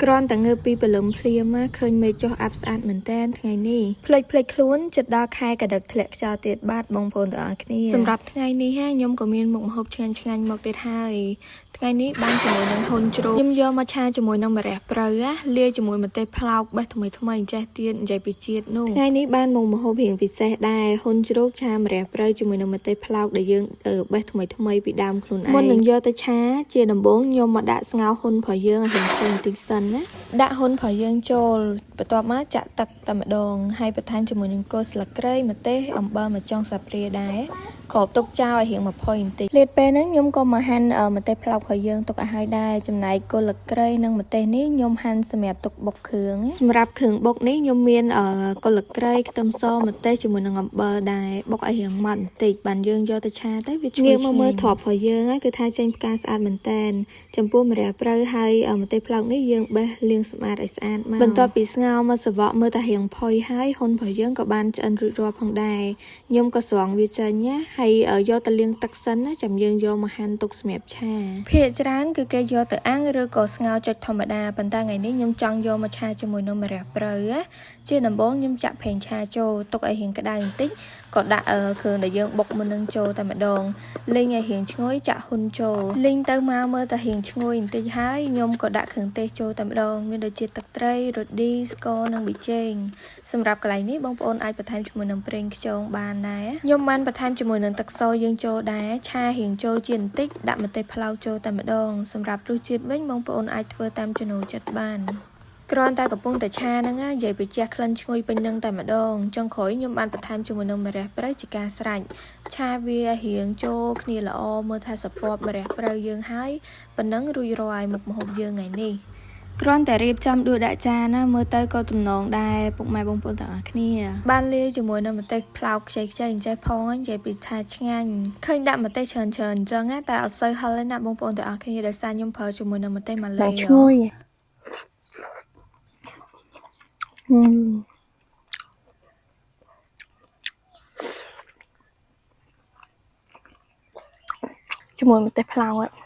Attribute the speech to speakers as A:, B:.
A: ក្រនតែងើបពីព្រលឹមភ្លាមឃើញមេឃចុះអាប់ស្អាតមែនតើថ្ងៃនេះភ្លេចខ្លួនចិត្តដល់ខែកដិកធ្លាក់ខ្យល់ទៀតបាទបងប្អូនទាំងអស់គ្នាសម្រាប់ថ្ងៃនេះខ្ញុំក៏មានមុខម្ហូបឆ្ងាញ់មកទៀតហើយថ្ងៃនេះបានជាមួយនឹងហ៊ុនជ្រូកខ្ញុំយកមកឆាជាមួយនឹងម្រះព្រៅលាយជាមួយម្ទេសផ្លោកបេះថ្មីចេះទៀតនិយាយពីជាតិនោះថ្ងៃនេះបានមុខម្ហូបរៀងពិសេសដែរហ៊ុនជ្រូកឆាម្រះព្រៅជាមួយនឹងម្ទេសផ្លោកដែលយើងបេះថ្មីពីដើមខ្លួនឯងមុននឹងយកទៅឆាជាដំបូងខ្ញុំមកដាក់ស្ងោរហ៊ុនរបស់យើងឲ្យរៀងខ្លាំងបន្តិចសិនណាដាក់ហ៊ុនរបស់យើងចូលបន្ទាប់មកចាក់ទឹកតែម្ដងហើយបន្ថែមជាមួយនឹងគល់ស្លឹកគ្រៃម្ទេសអំបិលមួយចុងសាព្រាដែរគ្របទុកចោលឲ្យរៀង20នាទីលេតពេលហ្នឹងខ្ញុំក៏មកហាន់ម្ទេសផ្លោករបស់យើងទុកឲ្យហើយដែរចំណែកគល់ស្លឹកគ្រៃនិងម្ទេសនេះខ្ញុំហាន់សម្រាប់ទុកបុកគ្រឿងសម្រាប់គ្រឿងបុកនេះខ្ញុំមានគល់ស្លឹកគ្រៃខ្ទឹមសម្ទេសជាមួយនឹងអំបិលដែរបុកឲ្យរៀងម៉ត់បន្តិចបានយើងយកទៅឆាទៅវាឈ្ងុយងាកមកមើលទ្រាប់របស់យើងគឺថាចេញផ្កាស្អាតមែនតែនចំពោះម្រះព្រៅហើយម្ទេសផ្លោកនេះយើងបេះលាងសម្អាតឲ្យស្អាតមកបន្ទាប់ពីស្ងោរមកសវកមើលតែរៀងផុយហើយហ៊ុនរបស់យើងក៏បានឆ្អិនរួចរាល់ផងដែរខ្ញុំក៏ស្រង់វាចេញណាហើយយកទៅលាងទឹកសិនណាចាំយើងយកមកហាន់ទុកសម្រាប់ឆាភាគច្រើនគឺគេយកទៅអាំងឬក៏ស្ងោរចុចធម្មតាប៉ុន្តែថ្ងៃនេះខ្ញុំចង់យកមកឆាជាមួយនឹងម្រះព្រៅជាដំបូងខ្ញុំចាក់ប្រេងឆាចូលទុកឲ្យរៀងក្តៅបន្តិចក៏ដាក់គ្រឿងដែលយើងបុកមុននឹងចូលតែម្ដងលីងឲ្យរៀងឈ្ងុយចាក់ហ៊ុនចូលលីងទៅមកមើលតែរៀងឈ្ងុយបន្តិចហើយខ្ញុំក៏ដាក់គ្រឿងទេសចូលតែម្ដងមានដូចជាទឹកត្រីរ៉ូឌីស្ករនិងប៊ីចេងសម្រាប់កន្លែងនេះបងប្អូនអាចបន្ថែមជាមួយនឹងប្រេងខ្យងបានដែរខ្ញុំបានបន្ថែមជាមួយនឹងទឹកសូយើងចូលដែរឆារៀងចូលជាតិបន្តិចដាក់ម្ទេសផ្លោកចូលតែម្ដងសម្រាប់រសជាតិវិញបងប្អូនអាចធ្វើតាមចំណូលចិត្តបានគ្រាន់តែកំពុងតែឆាហ្នឹងនិយាយពីជះក្លិនឈ្ងុយពេញនឹងតែម្ដងចុងក្រោយខ្ញុំបានបន្ថែមជាមួយនឹងម្រះព្រៅជាការស្រេចឆាវារៀងចូលគ្នាល្អមើលថាសពម្រះព្រៅយើងហើយប៉ុណ្ណឹងរួចរាល់មុខម្ហូបយើងថ្ងៃនេះគ្រាន់តែរៀបចំដួសដាក់ចានណាមើលទៅក៏ទំនងដែរពុកម៉ែបងប្អូនទាំងអស់គ្នាបានលាយជាមួយនឹងម្ទេសផ្លោកខ្ចីអញ្ចេះផងនិយាយពីថាឆ្ងាញ់ឃើញដាក់ម្ទេសច្រើនអញ្ចឹងតែអត់សូវហឹលទេណាបងប្អូនទាំងអស់គ្នាដោយសារខ្ញុំប្រើជាមួយនឹងម្ទេសម៉ាឡេឈ្ងុយជាមួយម្ទេសផ្លោក